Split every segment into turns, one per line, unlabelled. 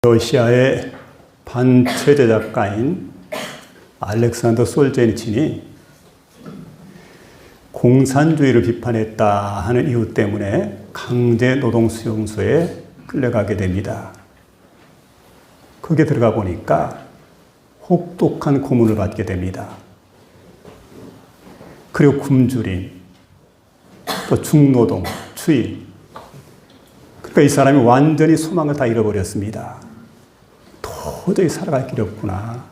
러시아의 반체제 작가인 알렉산더 솔제니친이 공산주의를 비판했다 하는 이유 때문에 강제노동수용소에 끌려가게 됩니다. 거기에 들어가 보니까 혹독한 고문을 받게 됩니다. 그리고 굶주림, 또 중노동, 추위. 그러니까 이 사람이 완전히 소망을 다 잃어버렸습니다. 도저히 살아갈 길이 없구나.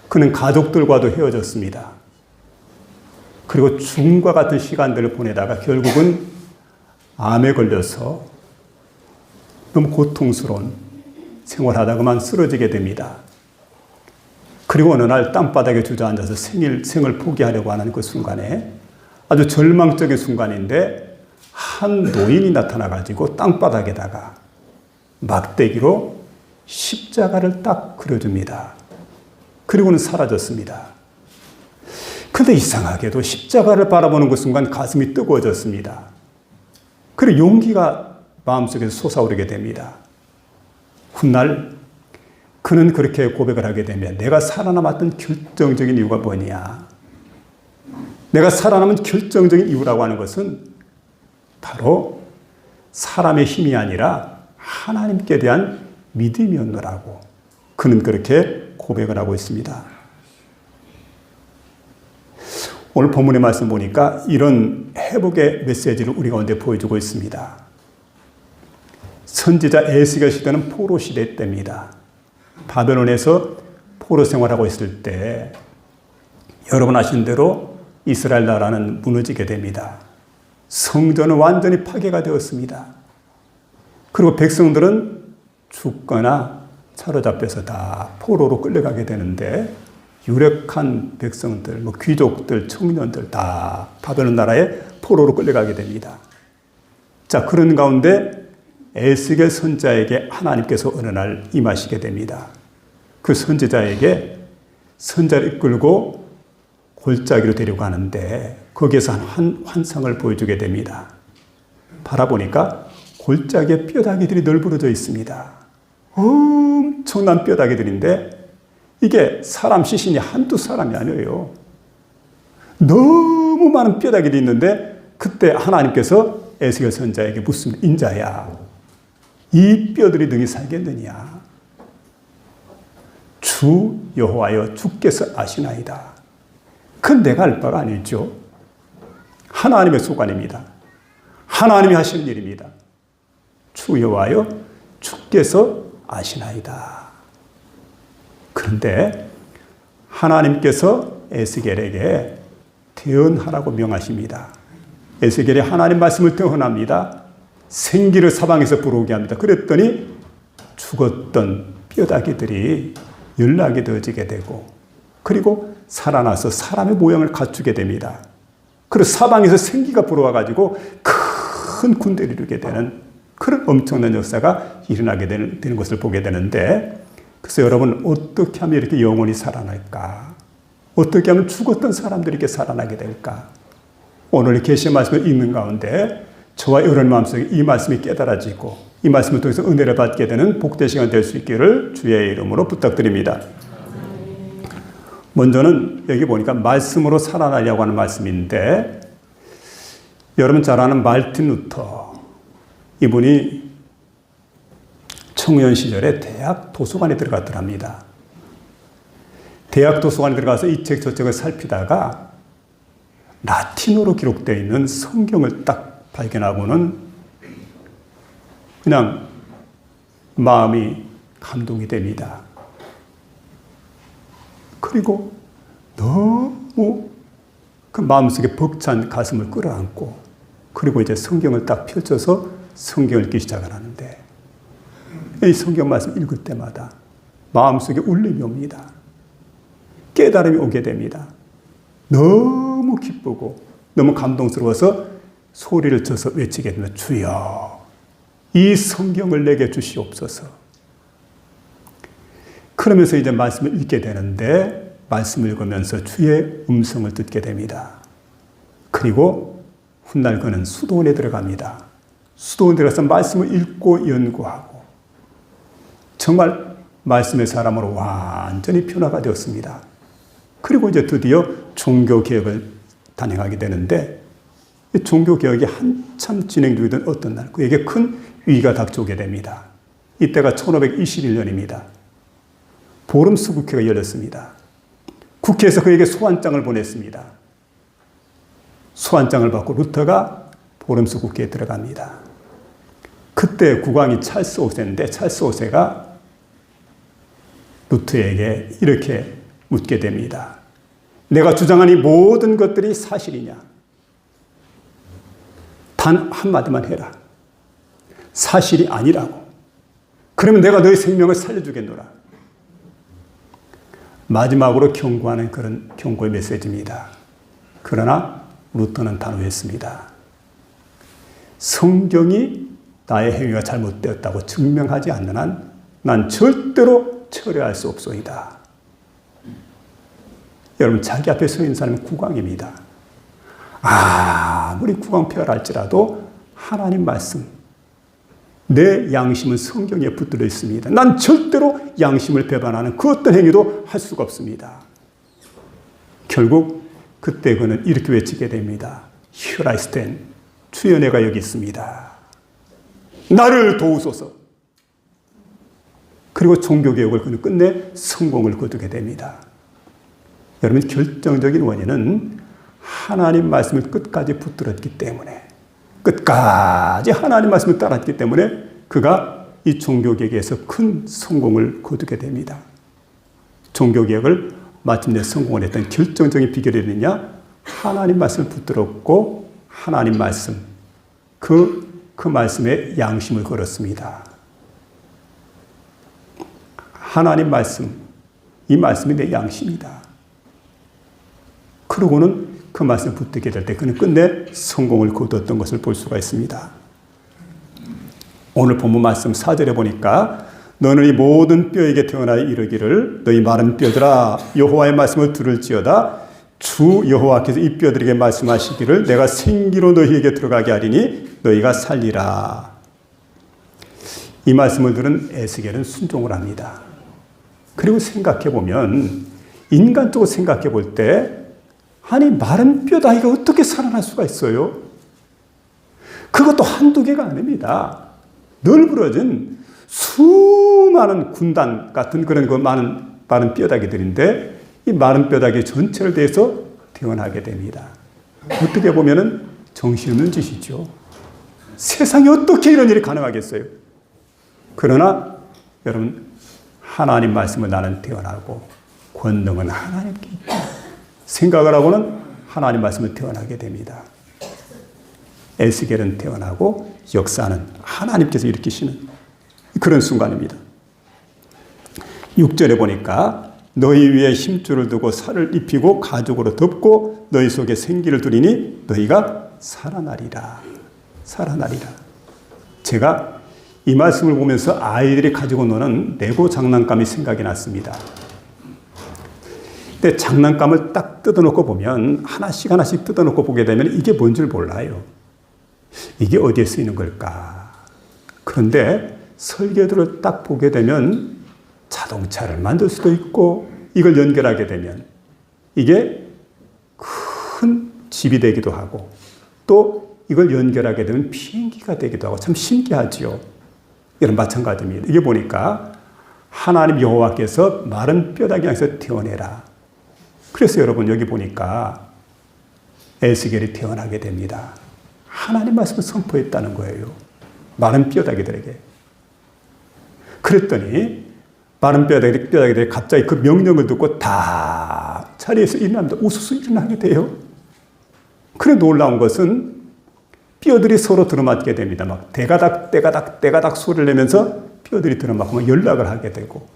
그는 가족들과도 헤어졌습니다. 그리고 죽음과 같은 시간들을 보내다가 결국은 암에 걸려서 너무 고통스러운 생활하다 그만 쓰러지게 됩니다. 그리고 어느 날 땅바닥에 주저앉아서 생을 포기하려고 하는 그 순간에 아주 절망적인 순간인데 한 노인이 나타나가지고 땅바닥에다가 막대기로 십자가를 딱 그려줍니다. 그리고는 사라졌습니다. 그런데 이상하게도 십자가를 바라보는 그 순간 가슴이 뜨거워졌습니다. 그리고 용기가 마음속에서 솟아오르게 됩니다. 훗날 그는 그렇게 고백을 하게 되면 내가 살아남았던 결정적인 이유가 뭐냐. 내가 살아남은 결정적인 이유라고 하는 것은 바로 사람의 힘이 아니라 하나님께 대한 믿음이었노라고 그는 그렇게 고백을 하고 있습니다. 오늘 본문의 말씀 보니까 이런 회복의 메시지를 우리 가운데 보여주고 있습니다. 선지자 에스겔 시대는 포로 시대 때입니다. 바벨론에서 포로 생활하고 있을 때 여러분 아시는 대로 이스라엘 나라는 무너지게 됩니다. 성전은 완전히 파괴가 되었습니다. 그리고 백성들은 죽거나 사로잡혀서 다 포로로 끌려가게 되는데 유력한 백성들, 귀족들, 청년들 다 바벨론 나라에 포로로 끌려가게 됩니다. 자, 그런 가운데 에스겔 선지자에게 하나님께서 어느 날 임하시게 됩니다. 그 선지자에게 선자를 이끌고 골짜기로 데려가는데 거기에서 한 환상을 보여주게 됩니다. 바라보니까 골짜기에 뼈다귀들이 널브러져 있습니다. 엄청난 뼈다귀들인데 이게 사람 시신이 한두 사람이 아니에요. 너무 많은 뼈다귀들이 있는데 그때 하나님께서 에스겔 선지자에게 묻습니다. 인자야, 이 뼈들이 능히 살겠느냐? 주 여호와여 주께서 아시나이다. 그건 내가 알 바가 아니죠. 하나님의 소관입니다. 하나님이 하시는 일입니다. 주 여호와여 주께서 아시나이다. 그런데 하나님께서 에스겔에게 대언하라고 명하십니다. 에스겔이 하나님 말씀을 대언합니다. 생기를 사방에서 불어오게 합니다. 그랬더니 죽었던 뼈다귀들이 연락이 되어지게 되고 그리고 살아나서 사람의 모양을 갖추게 됩니다. 그리고 사방에서 생기가 불어와가지고 큰 군대를 이루게 되는 그런 엄청난 역사가 일어나게 되는 것을 보게 되는데 그래서 여러분 어떻게 하면 이렇게 영혼이 살아날까? 어떻게 하면 죽었던 사람들이 이렇게 살아나게 될까? 오늘 계시 말씀을 읽는 가운데 저와 여러분 마음속에 이 말씀이 깨달아지고 이 말씀을 통해서 은혜를 받게 되는 복된 시간 될 수 있기를 주의 이름으로 부탁드립니다. 먼저는 여기 보니까 말씀으로 살아나려고 하는 말씀인데 여러분 잘 아는 마르틴 루터 이분이 청년 시절에 대학 도서관에 들어갔더랍니다. 대학 도서관에 들어가서 이 책 저 책을 살피다가 라틴어로 기록되어 있는 성경을 딱 발견하고는 그냥 마음이 감동이 됩니다. 그리고 너무 그 마음속에 벅찬 가슴을 끌어안고 그리고 이제 성경을 딱 펼쳐서 성경을 읽기 시작을 하는데 이 성경 말씀 읽을 때마다 마음속에 울림이 옵니다. 깨달음이 오게 됩니다. 너무 기쁘고 너무 감동스러워서 소리를 쳐서 외치게 됩니다. 주여, 이 성경을 내게 주시옵소서. 그러면서 이제 말씀을 읽게 되는데 말씀을 읽으면서 주의 음성을 듣게 됩니다. 그리고 훗날 그는 수도원에 들어갑니다. 수도원에 들어가서 말씀을 읽고 연구하고 정말 말씀의 사람으로 완전히 변화가 되었습니다. 그리고 이제 드디어 종교개혁을 단행하게 되는데 이 종교개혁이 한참 진행 중이던 어떤 날 그에게 큰 위기가 닥쳐오게 됩니다. 이때가 1521년입니다. 보름스 국회가 열렸습니다. 국회에서 그에게 소환장을 보냈습니다. 소환장을 받고 루터가 보름스 국회에 들어갑니다. 그때 국왕이 찰스 5세인데 찰스 5세가 루터에게 이렇게 묻게 됩니다. 내가 주장한 이 모든 것들이 사실이냐? 단 한마디만 해라. 사실이 아니라고. 그러면 내가 너의 생명을 살려주겠노라. 마지막으로 경고하는 그런 경고의 메시지입니다. 그러나 루터는 단호했습니다. 성경이 나의 행위가 잘못되었다고 증명하지 않는 한 난 절대로 철회할 수 없소이다. 여러분, 자기 앞에 서 있는 사람은 국왕입니다. 아무리 국왕폐하랄지라도 하나님 말씀, 내 양심은 성경에 붙들어 있습니다. 난 절대로 양심을 배반하는 그 어떤 행위도 할 수가 없습니다. 결국 그때 그는 이렇게 외치게 됩니다. Here I stand. 주여 내가 여기 있습니다. 나를 도우소서. 그리고 종교개혁을 그는 끝내 성공을 거두게 됩니다. 여러분, 결정적인 원인은 하나님 말씀을 끝까지 붙들었기 때문에, 끝까지 하나님 말씀을 따랐기 때문에 그가 이 종교개혁에서 큰 성공을 거두게 됩니다. 종교개혁을 마침내 성공을 했던 결정적인 비결이 있느냐? 하나님 말씀을 붙들었고 하나님 말씀, 그 말씀에 양심을 걸었습니다. 하나님 말씀, 이 말씀이 내 양심이다. 그러고는 그 말씀을 붙들게 될 때 그는 끝내 성공을 거두었던 것을 볼 수가 있습니다. 오늘 본문 말씀 4절에 보니까 너는 이 모든 뼈에게 태어나 이르기를 너희 마른 뼈들아 여호와의 말씀을 들을지어다. 주 여호와께서 이 뼈들에게 말씀하시기를 내가 생기로 너희에게 들어가게 하리니 너희가 살리라. 이 말씀을 들은 에스겔은 순종을 합니다. 그리고 생각해보면, 인간적으로 생각해볼 때 아니 마른 뼈다귀가 어떻게 살아날 수가 있어요? 그것도 한두 개가 아닙니다. 널브러진 수많은 군단 같은 그런 그 마른 뼈다귀들인데 이 마른 뼈다귀 전체를 대해서 태어나게 됩니다. 어떻게 보면은 정신없는 짓이죠. 세상에 어떻게 이런 일이 가능하겠어요? 그러나 여러분, 하나님 말씀을 나는 태어나고 권능은 하나님께 있다. 생각을 하고는 하나님 말씀을 태어나게 됩니다. 에스겔은 태어나고 역사는 하나님께서 일으키시는 그런 순간입니다. 6절에 보니까 너희 위에 힘줄을 두고 살을 입히고 가죽으로 덮고 너희 속에 생기를 두리니 너희가 살아나리라. 살아나리라. 제가 이 말씀을 보면서 아이들이 가지고 노는 레고 장난감이 생각이 났습니다. 근데 장난감을 딱 뜯어놓고 보면 하나씩 하나씩 뜯어놓고 보게 되면 이게 뭔 줄 몰라요. 이게 어디에 쓰이는 걸까? 그런데 설계도를 딱 보게 되면 자동차를 만들 수도 있고 이걸 연결하게 되면 이게 큰 집이 되기도 하고 또 이걸 연결하게 되면 비행기가 되기도 하고 참 신기하지요. 이런 마찬가지입니다. 이게 보니까 하나님 여호와께서 마른 뼈다귀 안에서 태어내라. 그래서 여러분 여기 보니까 에스겔이 태어나게 됩니다. 하나님 말씀을 선포했다는 거예요. 마른 뼈다귀들에게. 그랬더니 마른 뼈다귀들이 갑자기 그 명령을 듣고 다 자리에서 일어납니다. 우수수 일어나게 돼요. 그래 놀라운 것은 뼈들이 서로 들어맞게 됩니다. 막 대가닥 소리를 내면서 뼈들이 들어맞고 막 연락을 하게 되고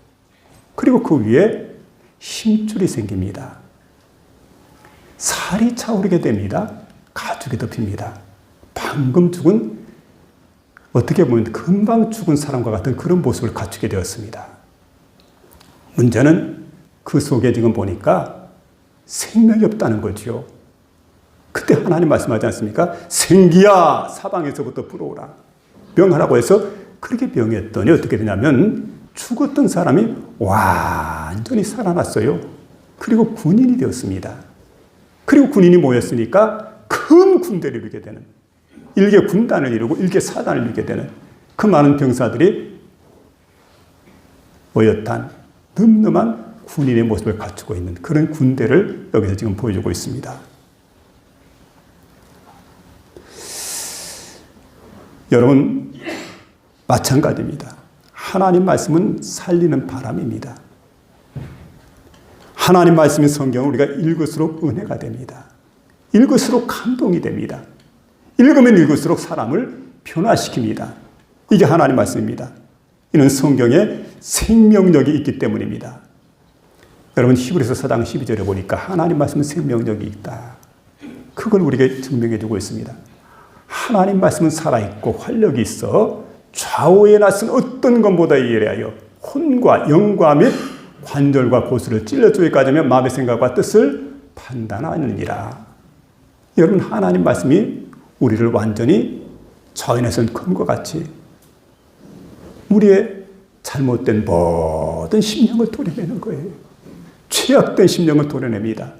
그리고 그 위에 힘줄이 생깁니다. 살이 차오르게 됩니다. 가죽이 덮입니다. 방금 죽은, 어떻게 보면 금방 죽은 사람과 같은 그런 모습을 갖추게 되었습니다. 문제는 그 속에 지금 보니까 생명이 없다는 거죠. 그때 하나님 말씀하지 않습니까? 생기야 사방에서부터 불어오라. 명하라고 해서 그렇게 명했더니 어떻게 되냐면 죽었던 사람이 완전히 살아났어요. 그리고 군인이 되었습니다. 그리고 군인이 모였으니까 큰 군대를 이루게 되는, 일개 군단을 이루고 일개 사단을 이루게 되는 그 많은 병사들이 모였단 늠름한 군인의 모습을 갖추고 있는 그런 군대를 여기서 지금 보여주고 있습니다. 여러분, 마찬가지입니다. 하나님 말씀은 살리는 바람입니다. 하나님 말씀인 성경을 우리가 읽을수록 은혜가 됩니다. 읽을수록 감동이 됩니다. 읽으면 읽을수록 사람을 변화시킵니다. 이게 하나님 말씀입니다. 이는 성경에 생명력이 있기 때문입니다. 여러분, 히브리서 4장 12절에 보니까 하나님 말씀은 생명력이 있다. 그걸 우리에게 증명해 주고 있습니다. 하나님 말씀은 살아있고 활력이 있어 좌우에 낯선 어떤 것보다 예리하여 혼과 영과 및 관절과 고수를 찔러 쪼개까지 하며 마음의 생각과 뜻을 판단하느니라. 여러분, 하나님 말씀이 우리를 완전히 자연에선 검과 같이 우리의 잘못된 모든 심령을 도려내는 거예요. 죄악된 심령을 도려냅니다.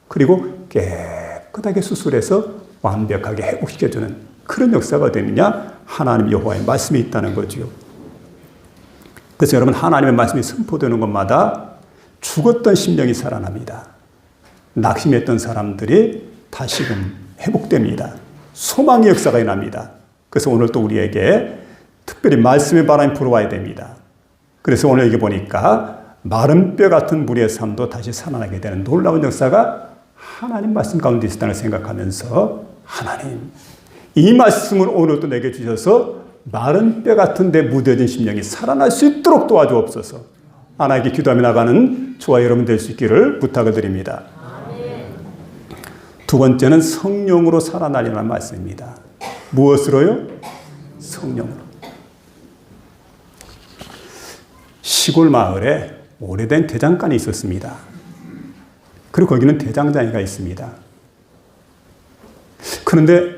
그리고 깨끗하게 수술해서 완벽하게 회복시켜주는 그런 역사가 되느냐? 하나님 여호와의 말씀이 있다는 거죠. 그래서 여러분, 하나님의 말씀이 선포되는 것마다 죽었던 심령이 살아납니다. 낙심했던 사람들이 다시금 회복됩니다. 소망의 역사가 일어납니다. 그래서 오늘 또 우리에게 특별히 말씀의 바람이 불어와야 됩니다. 그래서 오늘 여기 보니까 마른 뼈 같은 무리의 삶도 다시 살아나게 되는 놀라운 역사가 하나님 말씀 가운데 있다는 생각하면서, 하나님, 이 말씀을 오늘도 내게 주셔서 마른 뼈 같은 데 묻어진 심령이 살아날 수 있도록 도와주옵소서. 하나님께 기도하며 나가는 저와 여러분 될 수 있기를 부탁을 드립니다. 두 번째는 성령으로 살아나리라는 말씀입니다. 무엇으로요? 성령으로. 시골 마을에 오래된 대장간이 있었습니다. 그리고 거기는 대장장이가 있습니다. 그런데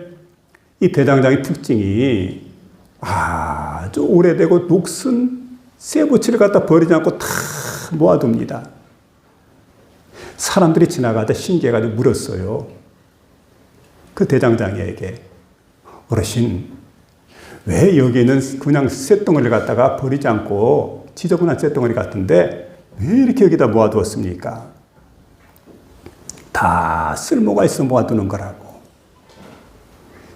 이 대장장이 특징이 아주 오래되고 녹슨 쇠붙이를 갖다 버리지 않고 다 모아둡니다. 사람들이 지나가다 신기해가지고 물었어요. 그 대장장이에게, 어르신, 왜 여기는 그냥 쇳덩어리를 갖다가 버리지 않고 지저분한 쇳덩어리 같은데 왜 이렇게 여기다 모아두었습니까? 다 쓸모가 있어 모아두는 거라고.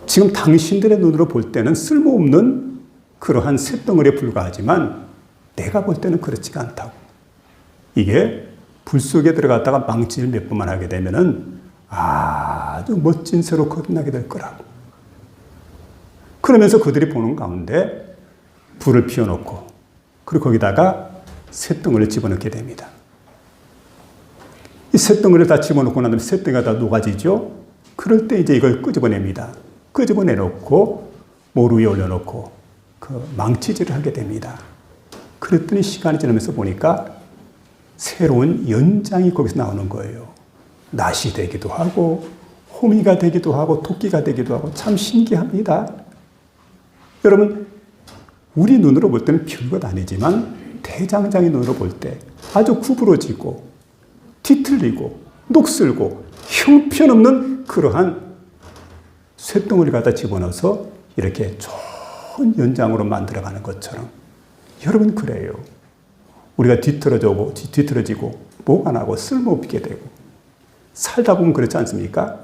지금 당신들의 눈으로 볼 때는 쓸모없는 그러한 쇳덩어리에 불과하지만 내가 볼 때는 그렇지가 않다고. 이게 불 속에 들어갔다가 망치를 몇 번만 하게 되면은 아주 멋진 새로 거듭나게 될 거라고. 그러면서 그들이 보는 가운데 불을 피워놓고 그리고 거기다가 쇳덩어리를 집어넣게 됩니다. 이 쇳덩어리를 다 집어넣고 난 다음에 쇳덩이가 다 녹아지죠. 그럴 때 이제 이걸 끄집어냅니다. 끄집어내놓고 모루 위에 올려놓고 그 망치질을 하게 됩니다. 그랬더니 시간이 지나면서 보니까 새로운 연장이 거기서 나오는 거예요. 낫이 되기도 하고 호미가 되기도 하고 토끼가 되기도 하고 참 신기합니다. 여러분, 우리 눈으로 볼 때는 별것 아니지만 대장장이 눈으로 볼 때 아주 구부러지고 뒤틀리고 녹슬고 형편없는 그러한 쇳덩어리를 갖다 집어넣어서 이렇게 좋은 연장으로 만들어가는 것처럼 여러분, 그래요. 우리가 뒤틀어지고 뭐가 나고 쓸모없게 되고 살다 보면 그렇지 않습니까?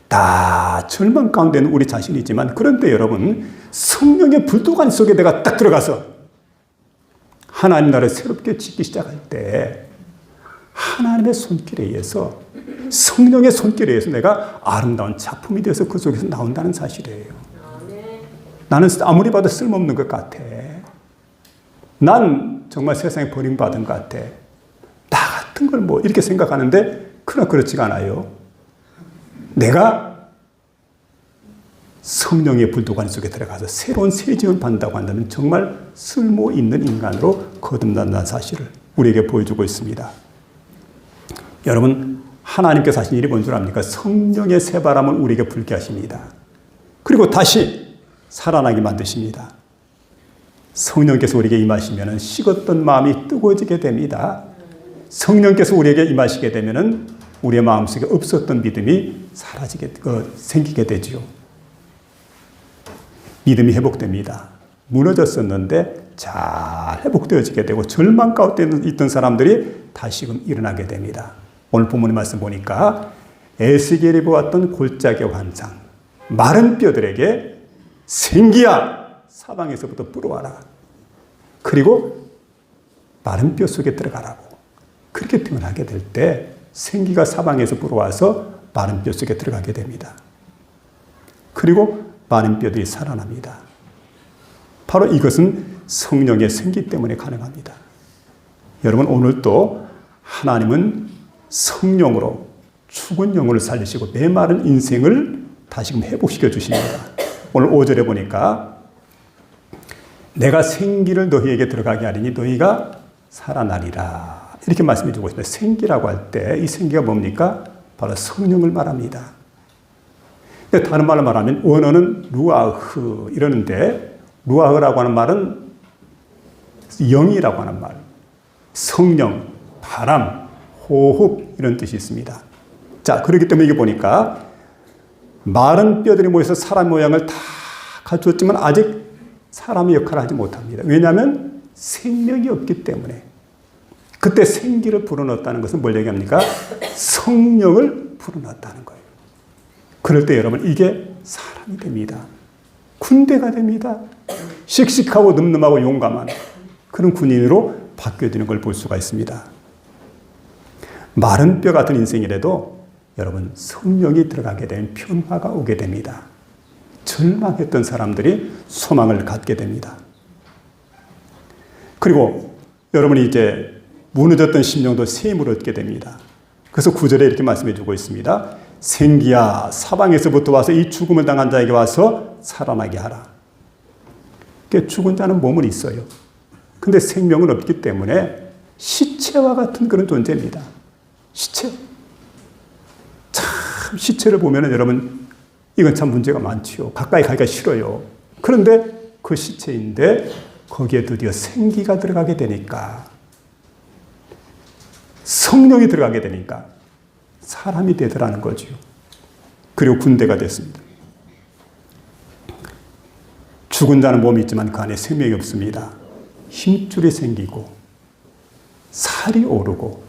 다 절망 가운데 있는 우리 자신이지만, 그런데 여러분, 성령의 불도관 속에 내가 딱 들어가서 하나님 나라를 새롭게 짓기 시작할 때 하나님의 손길에 의해서, 성령의 손길에 의해서 내가 아름다운 작품이 되어서 그 속에서 나온다는 사실이에요. 나는 아무리 봐도 쓸모없는 것 같아. 난 정말 세상에 버림받은 것 같아. 나 같은 걸 뭐 이렇게 생각하는데, 그러나 그렇지가 않아요. 내가 성령의 불도관 속에 들어가서 새로운 새 지음을 받는다고 한다면 정말 쓸모 있는 인간으로 거듭난다는 사실을 우리에게 보여주고 있습니다. 여러분, 하나님께서 하신 일이 뭔 줄 압니까? 성령의 새바람을 우리에게 불게 하십니다. 그리고 다시 살아나게 만드십니다. 성령께서 우리에게 임하시면 식었던 마음이 뜨거워지게 됩니다. 성령께서 우리에게 임하시게 되면 우리의 마음속에 없었던 믿음이 생기게 되지요. 믿음이 회복됩니다. 무너졌었는데 잘 회복되어지게 되고 절망 가운데 있던 사람들이 다시금 일어나게 됩니다. 오늘 본문의 말씀 보니까 에스겔이 보았던 골짜기 환상, 마른 뼈들에게 생기야 사방에서부터 불어와라. 그리고 마른 뼈 속에 들어가라고. 그렇게 표현하게 될 때 생기가 사방에서 불어와서 마른 뼈 속에 들어가게 됩니다. 그리고 마른 뼈들이 살아납니다. 바로 이것은 성령의 생기 때문에 가능합니다. 여러분, 오늘도 하나님은 성령으로 죽은 영혼을 살리시고 메마른 인생을 다시금 회복시켜 주십니다. 오늘 5절에 보니까 내가 생기를 너희에게 들어가게 하리니 너희가 살아나리라. 이렇게 말씀해 주고 있습니다. 생기라고 할 때 이 생기가 뭡니까? 바로 성령을 말합니다. 다른 말로 말하면 원어는 루아흐 이러는데 루아흐라고 하는 말은 영이라고 하는 말, 성령, 바람, 호흡 이런 뜻이 있습니다. 자, 그렇기 때문에 이게 보니까 마른 뼈들이 모여서 사람 모양을 다 갖추었지만 아직 사람의 역할을 하지 못합니다. 왜냐하면 생명이 없기 때문에. 그때 생기를 불어넣었다는 것은 뭘 얘기합니까? 성령을 불어넣었다는 거예요. 그럴 때 여러분 이게 사람이 됩니다. 군대가 됩니다. 씩씩하고 늠름하고 용감한 그런 군인으로 바뀌어지는 걸 볼 수가 있습니다. 마른 뼈 같은 인생이라도 여러분 성령이 들어가게 되면 변화가 오게 됩니다. 절망했던 사람들이 소망을 갖게 됩니다. 그리고 여러분이 이제 무너졌던 심령도 새 힘을 얻게 됩니다. 그래서 9절에 이렇게 말씀해 주고 있습니다. 생기야 사방에서부터 와서 이 죽음을 당한 자에게 와서 살아나게 하라. 죽은 자는 몸은 있어요. 근데 생명은 없기 때문에 시체와 같은 그런 존재입니다. 시체. 참 시체를 보면 여러분 이건 참 문제가 많지요. 가까이 가기가 싫어요. 그런데 그 시체인데 거기에 드디어 생기가 들어가게 되니까 성령이 들어가게 되니까 사람이 되더라는 거죠. 그리고 군대가 됐습니다. 죽은 자는 몸이 있지만 그 안에 생명이 없습니다. 힘줄이 생기고 살이 오르고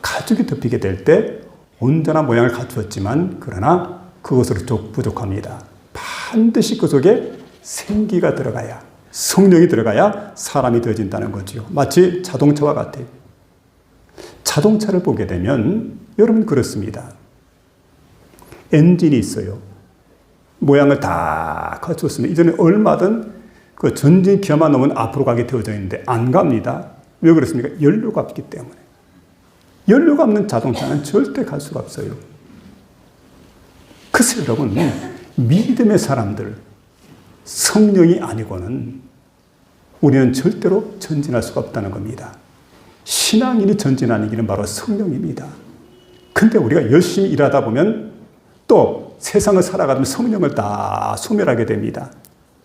가죽이 덮이게 될 때 온전한 모양을 갖추었지만 그러나 그것으로 부족합니다. 반드시 그 속에 생기가 들어가야 성령이 들어가야 사람이 되어진다는 거죠. 마치 자동차와 같아요. 자동차를 보게 되면 여러분 그렇습니다. 엔진이 있어요. 모양을 다 갖췄으면 이전에 얼마든 그 전진 기어만 넣으면 앞으로 가게 되어져 있는데 안 갑니다. 왜 그렇습니까? 연료가 없기 때문에. 연료가 없는 자동차는 절대 갈 수가 없어요. 그래서 여러분 믿음의 사람들 성령이 아니고는 우리는 절대로 전진할 수가 없다는 겁니다. 신앙인이 전진하는 길은 바로 성령입니다. 근데 우리가 열심히 일하다 보면 또 세상을 살아가면 성령을 다 소멸하게 됩니다.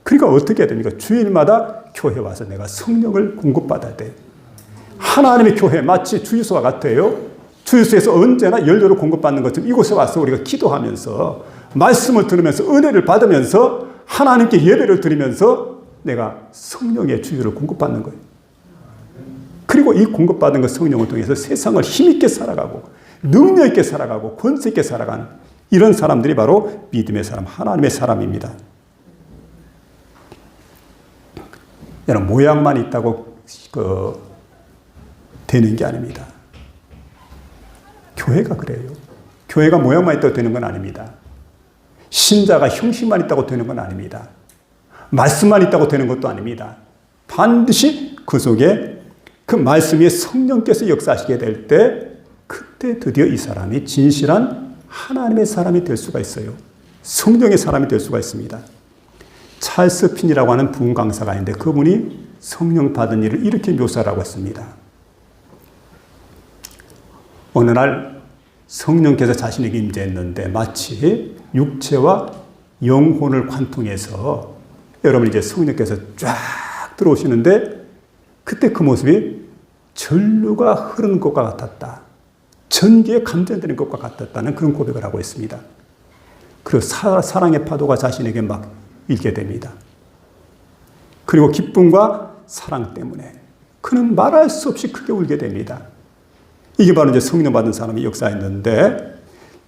그러니까 어떻게 해야 됩니까? 주일마다 교회 와서 내가 성령을 공급받아야 돼요. 하나님의 교회 마치 주유소와 같아요. 주유소에서 언제나 연료를 공급받는 것처럼 이곳에 와서 우리가 기도하면서 말씀을 들으면서 은혜를 받으면서 하나님께 예배를 드리면서 내가 성령의 주유를 공급받는 거예요. 그리고 이 공급받은 그 성령을 통해서 세상을 힘있게 살아가고 능력 있게 살아가고 권세 있게 살아가는 이런 사람들이 바로 믿음의 사람, 하나님의 사람입니다. 여러분 모양만 있다고 되는 게 아닙니다. 교회가 그래요. 교회가 모양만 있다고 되는 건 아닙니다. 신자가 형식만 있다고 되는 건 아닙니다. 말씀만 있다고 되는 것도 아닙니다. 반드시 그 속에 그 말씀 위에 성령께서 역사하시게 될 때 그때 드디어 이 사람이 진실한 하나님의 사람이 될 수가 있어요. 성령의 사람이 될 수가 있습니다. 찰스 핀이라고 하는 부흥 강사가 있는데 그분이 성령 받은 일을 이렇게 묘사하고 했습니다. 어느 날 성령께서 자신에게 임재했는데 마치 육체와 영혼을 관통해서 여러분 이제 성령께서 쫙 들어오시는데 그때 그 모습이 전류가 흐르는 것과 같았다. 전기에 감전되는 것과 같았다는 그런 고백을 하고 있습니다. 그리고 사랑의 파도가 자신에게 막 일게 됩니다. 그리고 기쁨과 사랑 때문에 그는 말할 수 없이 크게 울게 됩니다. 이게 바로 이제 성령 받은 사람의 역사였는데,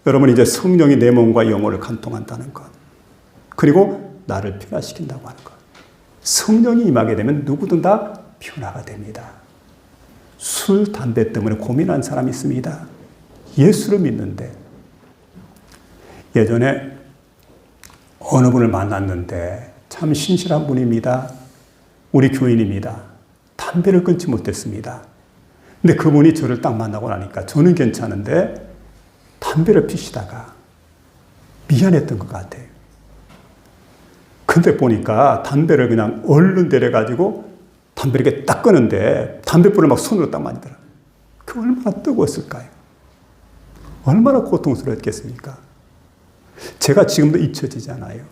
여러분 이제 성령이 내 몸과 영혼을 간통한다는 것, 그리고 나를 변화시킨다고 하는 것. 성령이 임하게 되면 누구든 다 변화가 됩니다. 술, 담배 때문에 고민한 사람이 있습니다. 예수를 믿는데, 예전에 어느 분을 만났는데 참 신실한 분입니다. 우리 교인입니다. 담배를 끊지 못했습니다. 근데 그분이 저를 딱 만나고 나니까 저는 괜찮은데 담배를 피시다가 미안했던 것 같아요. 근데 보니까 담배를 그냥 얼른 데려가지고 담배를 이렇게 딱 끄는데 담배불을 막 손으로 딱 만지더라. 그 얼마나 뜨거웠을까요? 얼마나 고통스러웠겠습니까? 제가 지금도 잊혀지잖아요.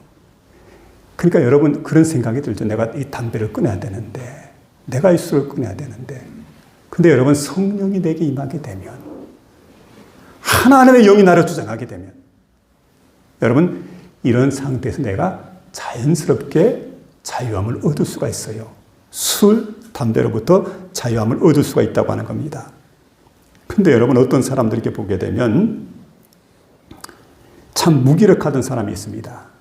그러니까 여러분 그런 생각이 들죠. 내가 이 담배를 끊어야 되는데, 내가 이 술을 끊어야 되는데. 근데 여러분 성령이 내게 임하게 되면, 하나님의 영이 나를 주장하게 되면, 여러분 이런 상태에서 내가 자연스럽게 자유함을 얻을 수가 있어요. 술, 담배로부터 자유함을 얻을 수가 있다고 하는 겁니다. 근데 여러분 어떤 사람들에게 보게 되면 참 무기력하던 사람이 있습니다.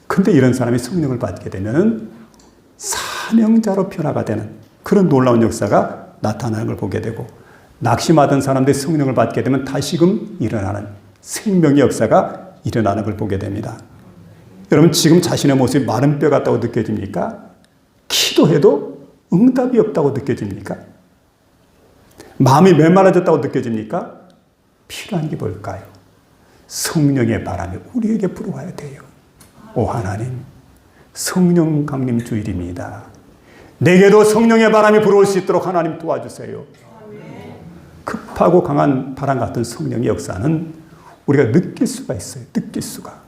근데 이런 사람이 성령을 받게 되면 사명자로 변화가 되는 그런 놀라운 역사가 나타나는 걸 보게 되고, 낙심하던 사람들이 성령을 받게 되면 다시금 일어나는 생명의 역사가 일어나는 걸 보게 됩니다. 여러분 지금 자신의 모습이 마른 뼈 같다고 느껴집니까? 기도해도 응답이 없다고 느껴집니까? 마음이 메말라졌다고 느껴집니까? 필요한 게 뭘까요? 성령의 바람이 우리에게 불어와야 돼요. 오 하나님, 성령 강림 주일입니다. 내게도 성령의 바람이 불어올 수 있도록 하나님 도와주세요. 급하고 강한 바람 같은 성령의 역사는 우리가 느낄 수가 있어요. 느낄 수가.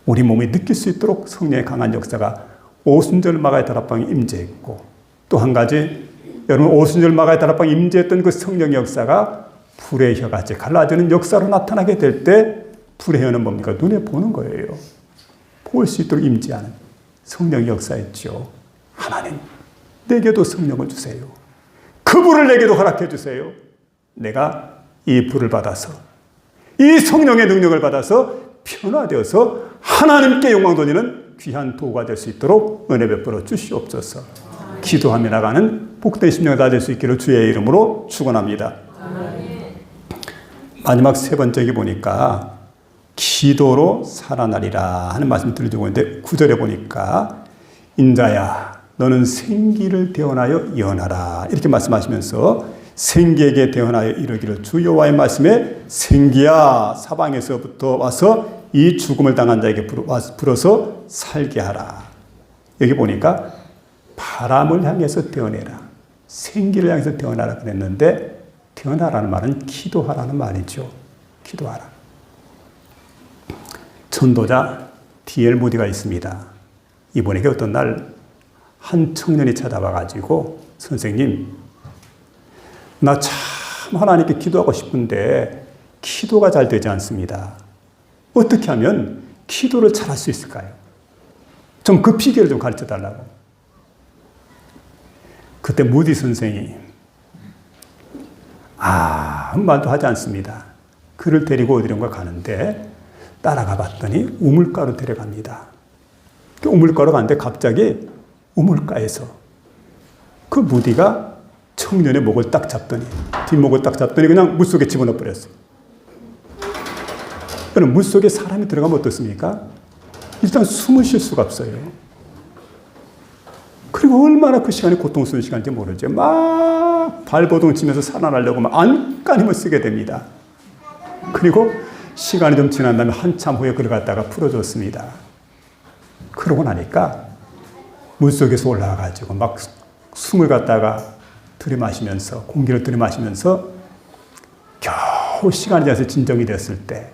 우리 몸이 느낄 수 있도록 성령의 강한 역사가 오순절 마가의 다락방에 임재했고, 또 한 가지, 여러분 오순절 마가의 다락방에 임재했던 그 성령의 역사가 불의 혀같이 갈라지는 역사로 나타나게 될 때, 불의 혀는 뭡니까? 눈에 보는 거예요. 볼 수 있도록 임재하는 성령의 역사였죠. 하나님, 내게도 성령을 주세요. 그 불을 내게도 허락해 주세요. 내가 이 불을 받아서, 이 성령의 능력을 받아서 변화되어서 하나님께 영광 돌리는 귀한 도구가 될 수 있도록 은혜 베풀어 주시옵소서. 기도하며 나가는 복된 심령이 다 될 수 있기를 주의 이름으로 축원합니다. 마지막 세 번째에 보니까 기도로 살아나리라 하는 말씀을 드리고 있는데, 9절에 보니까 인자야 너는 생기를 대언하여 예언하라 이렇게 말씀하시면서 생기에게 대언하여 이르기를 주 여호와의 말씀에 생기야 사방에서부터 와서 이 죽음을 당한 자에게 불어서 살게 하라. 여기 보니까 바람을 향해서 대언해라, 생기를 향해서 대언하라 그랬는데, 대언하라는 말은 기도하라는 말이죠. 기도하라. 전도자 D.L. 모디가 있습니다. 이분에게 어떤 날 한 청년이 찾아와가지고, 선생님, 나 참 하나님께 기도하고 싶은데 기도가 잘 되지 않습니다. 어떻게 하면 기도를 잘할 수 있을까요? 좀 그 비결을 좀 가르쳐 달라고. 그때 모디 선생이 아무 말도 하지 않습니다. 그를 데리고 어디론가 가는데, 따라가 봤더니 우물가로 데려갑니다. 그 우물가로 갔는데 갑자기 우물가에서 그 무디가 청년의 목을 딱 잡더니, 뒷목을 딱 잡더니 그냥 물속에 집어넣어 버렸어요. 그럼 물속에 사람이 들어가면 어떻습니까? 일단 숨을 쉴 수가 없어요. 그리고 얼마나 그 시간이 고통스러운 시간인지 모르죠. 막 발버둥 치면서 살아나려고 막 안간힘을 쓰게 됩니다. 그리고 시간이 좀 지난 다음에 한참 후에 그를 갖다가 풀어줬습니다. 그러고 나니까 물속에서 올라와가지고 막 숨을 갖다가 들이마시면서, 공기를 들이마시면서 겨우 시간이 지나서 진정이 됐을 때,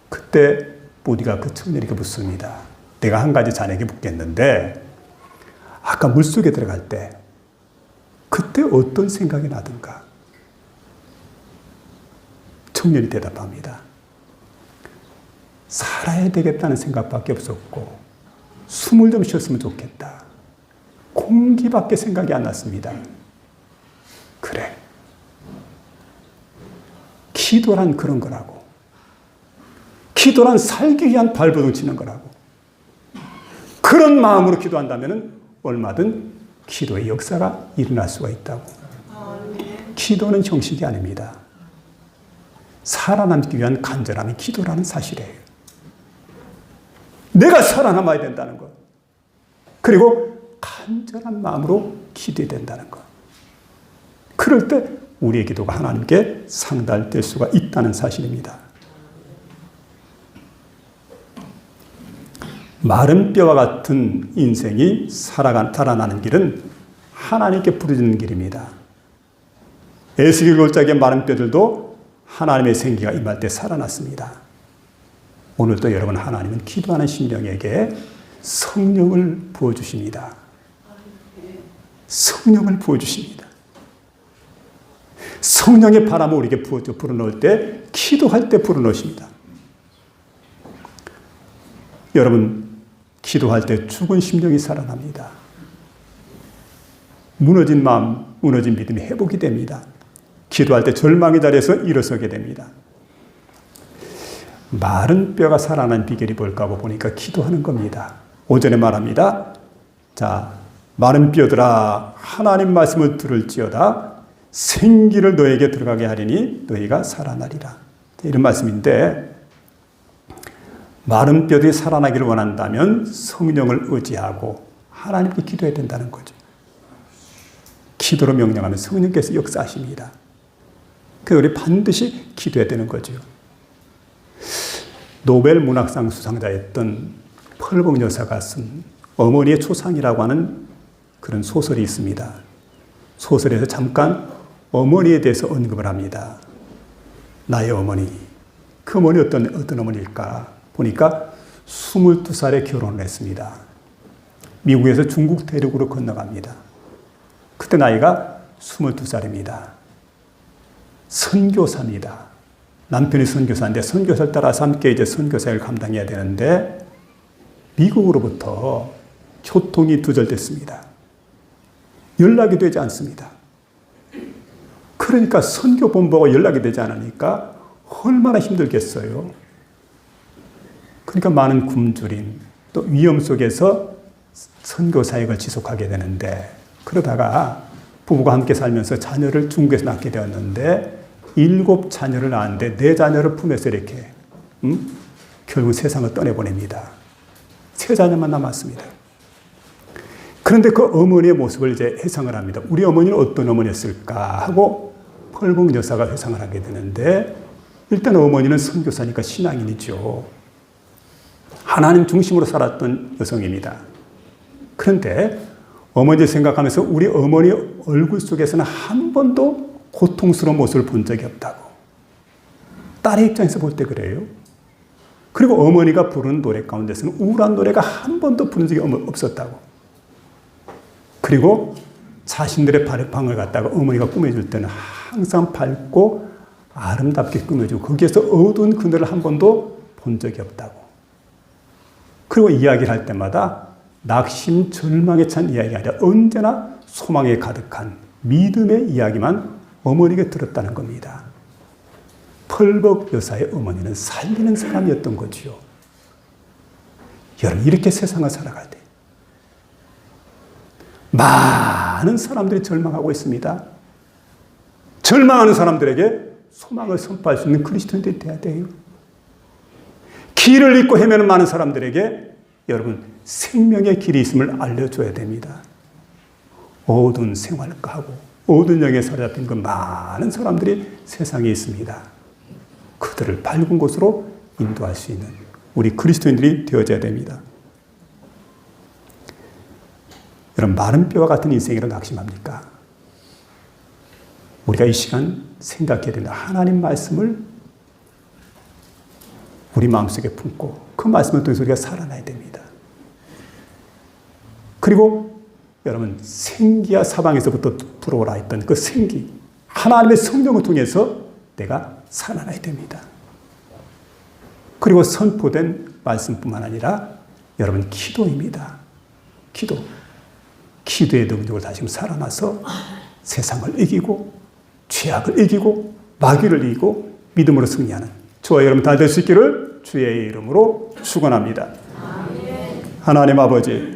그때 모디가 그 청년에게 묻습니다. 내가 한 가지 자네에게 묻겠는데, 아까 물속에 들어갈 때 그때 어떤 생각이 나든가? 청년이 대답합니다. 살아야 되겠다는 생각밖에 없었고 숨을 좀 쉬었으면 좋겠다. 공기밖에 생각이 안 났습니다. 그래. 기도란 그런 거라고. 기도란 살기 위한 발버둥 치는 거라고. 그런 마음으로 기도한다면 얼마든 기도의 역사가 일어날 수가 있다고. 기도는 형식이 아닙니다. 살아남기 위한 간절함이 기도라는 사실이에요. 내가 살아남아야 된다는 것. 그리고 간절한 마음으로 기도해야 된다는 것. 그럴 때 우리의 기도가 하나님께 상달될 수가 있다는 사실입니다. 마른 뼈와 같은 인생이 살아나는 길은 하나님께 부르짖는 길입니다. 에스겔 골짜기의 마른 뼈들도 하나님의 생기가 임할 때 살아났습니다. 오늘도 여러분 하나님은 기도하는 심령에게 성령을 부어주십니다. 성령을 부어주십니다. 성령의 바람을 우리에게 불어넣을 때, 기도할 때 불어넣으십니다. 여러분, 기도할 때 죽은 심령이 살아납니다. 무너진 마음, 무너진 믿음이 회복이 됩니다. 기도할 때 절망의 자리에서 일어서게 됩니다. 마른 뼈가 살아난 비결이 뭘까 하고 보니까 기도하는 겁니다. 오전에 말합니다. 자, 마른 뼈들아 하나님 말씀을 들을지어다 생기를 너에게 들어가게 하리니 너희가 살아나리라. 이런 말씀인데 마른 뼈들이 살아나기를 원한다면 성령을 의지하고 하나님께 기도해야 된다는 거죠. 기도로 명령하면 성령께서 역사하십니다. 그래서 우리 반드시 기도해야 되는 거죠. 노벨 문학상 수상자였던 펄벅 여사가 쓴 어머니의 초상이라고 하는 그런 소설이 있습니다. 소설에서 잠깐 어머니에 대해서 언급을 합니다. 나의 어머니. 그 어머니 어떤 어머니일까? 보니까 22살에 결혼을 했습니다. 미국에서 중국 대륙으로 건너갑니다. 그때 나이가 22살입니다. 선교사입니다. 남편이 선교사인데 선교사를 따라서 함께 이제 선교사를 감당해야 되는데 미국으로부터 교통이 두절됐습니다. 연락이 되지 않습니다. 그러니까 선교본부가 연락이 되지 않으니까 얼마나 힘들겠어요. 그러니까 많은 굶주림, 또 위험 속에서 선교 사역을 지속하게 되는데 그러다가 부부가 함께 살면서 자녀를 중국에서 낳게 되었는데 7자녀를 낳았는데 4자녀를 품에서 이렇게 결국 세상을 떠내보냅니다. 3자녀만 남았습니다. 그런데 그 어머니의 모습을 이제 회상을 합니다. 우리 어머니는 어떤 어머니였을까 하고 펄벅 여사가 회상을 하게 되는데 일단 어머니는 선교사니까 신앙인이죠. 하나님 중심으로 살았던 여성입니다. 그런데 어머니를 생각하면서 우리 어머니 얼굴 속에서는 한 번도 고통스러운 모습을 본 적이 없다고. 딸의 입장에서 볼 때 그래요. 그리고 어머니가 부르는 노래 가운데서는 우울한 노래가 한 번도 부른 적이 없었다고. 그리고 자신들의 방을 갖다가 어머니가 꾸며줄 때는 항상 밝고 아름답게 꾸며주고 거기에서 어두운 그늘을 한 번도 본 적이 없다고. 그리고 이야기를 할 때마다 낙심, 절망에 찬 이야기가 아니라 언제나 소망에 가득한 믿음의 이야기만 어머니에게 들었다는 겁니다. 펄벅 여사의 어머니는 살리는 사람이었던 거지요. 여러분, 이렇게 세상을 살아갈 때 많은 사람들이 절망하고 있습니다. 절망하는 사람들에게 소망을 선포할 수 있는 그리스도인들이 돼야 돼요. 길을 잃고 헤매는 많은 사람들에게 여러분 생명의 길이 있음을 알려줘야 됩니다. 어두운 생활가하고 어두운 영에 사로잡힌 그 많은 사람들이 세상에 있습니다. 그들을 밝은 곳으로 인도할 수 있는 우리 그리스도인들이 되어져야 됩니다. 여러분, 마른 뼈와 같은 인생이라 낙심합니까? 우리가 이 시간 생각해야 된다. 하나님 말씀을 우리 마음속에 품고 그 말씀을 통해서 우리가 살아나야 됩니다. 그리고 여러분 생기야 사방에서부터 불어오라 했던 그 생기, 하나님의 성령을 통해서 내가 살아나야 됩니다. 그리고 선포된 말씀뿐만 아니라 여러분 기도입니다. 기도의 능력을 다시 살아나서 세상을 이기고 죄악을 이기고 마귀를 이기고 믿음으로 승리하는 저와 여러분 다 될 수 있기를 주의 이름으로 축원합니다. 하나님 아버지,